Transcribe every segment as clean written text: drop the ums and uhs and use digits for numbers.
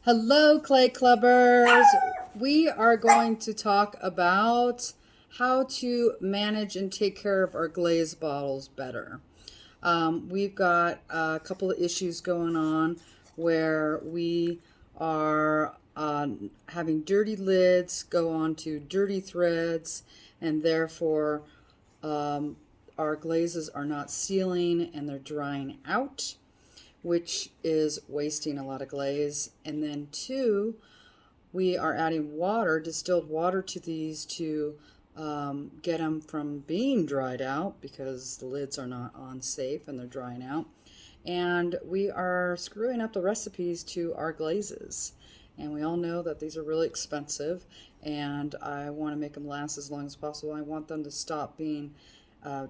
Hello, Clay Clubbers. We are going to talk about how to manage and take care of our glaze bottles better. We've got a couple of issues going on where we are having dirty lids go onto dirty threads, and therefore our glazes are not sealing and they're drying out, which is wasting a lot of glaze. And then two, we are adding water, distilled water, to these to get them from being dried out because the lids are not on safe and they're drying out. And we are screwing up the recipes to our glazes. And we all know that these are really expensive, and I want to make them last as long as possible. I want them to stop being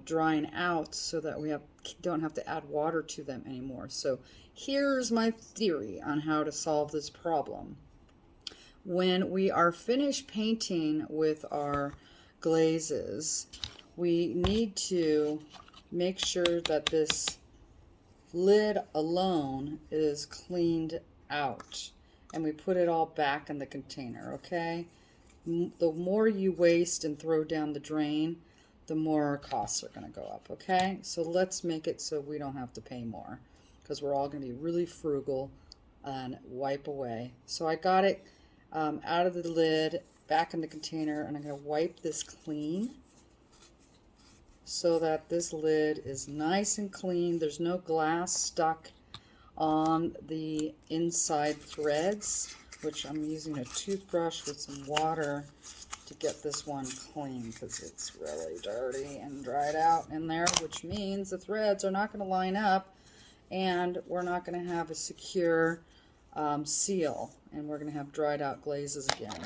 drying out so that we don't have to add water to them anymore. So here's my theory on how to solve this problem. When we are finished painting with our glazes, we need to make sure that this lid alone is cleaned out, and we put it all back in the container, okay? The more you waste and throw down the drain, the more our costs are going to go up, okay? So let's make it so we don't have to pay more, because we're all going to be really frugal and wipe away. So I got it out of the lid, back in the container, and I'm going to wipe this clean so that this lid is nice and clean. There's no glass stuck on the inside threads, which I'm using a toothbrush with some water to get this one clean, because it's really dirty and dried out in there, which means the threads are not going to line up and we're not going to have a secure seal, and we're going to have dried out glazes again.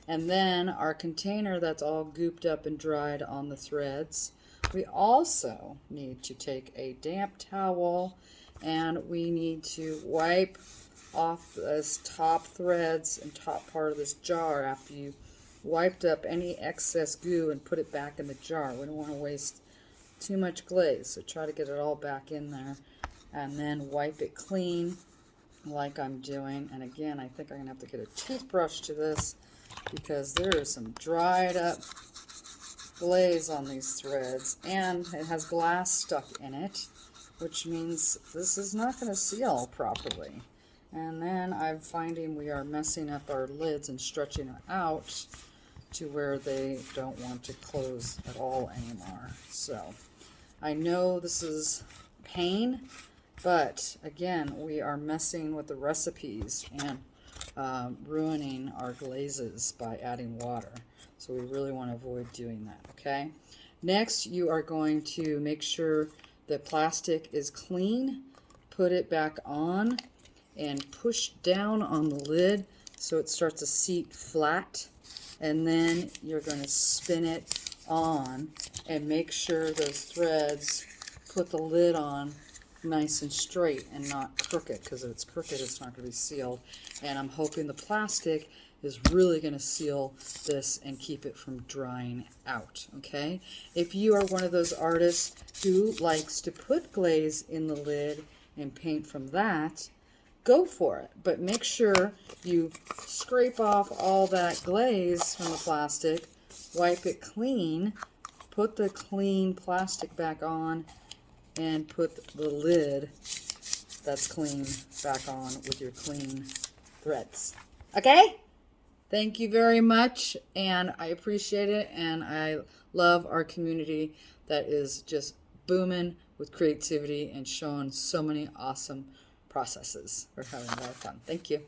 And then our container that's all gooped up and dried on the threads, we also need to take a damp towel and we need to wipe off this top threads and top part of this jar after you wiped up any excess goo and put it back in the jar. We don't want to waste too much glaze, so try to get it all back in there and then wipe it clean like I'm doing. And again, I think I'm going to have to get a toothbrush to this because there is some dried up glaze on these threads, and it has glass stuck in it, which means this is not going to seal properly. And then I'm finding we are messing up our lids and stretching them out to where they don't want to close at all anymore. So I know this is pain, but again, we are messing with the recipes and ruining our glazes by adding water. So we really want to avoid doing that, okay? Next, you are going to make sure the plastic is clean, put it back on, and push down on the lid so it starts to seat flat. And then you're going to spin it on and make sure those threads put the lid on nice and straight and not crooked, because if it's crooked it's not going to be sealed. And I'm hoping the plastic is really going to seal this and keep it from drying out, okay? If you are one of those artists who likes to put glaze in the lid and paint from that, go for it, but make sure you scrape off all that glaze from the plastic, wipe it clean, put the clean plastic back on, and put the lid that's clean back on with your clean threads. Okay? Thank you very much, and I appreciate it, and I love our community that is just booming with creativity and showing so many awesome processes. We're having a lot of fun. Thank you.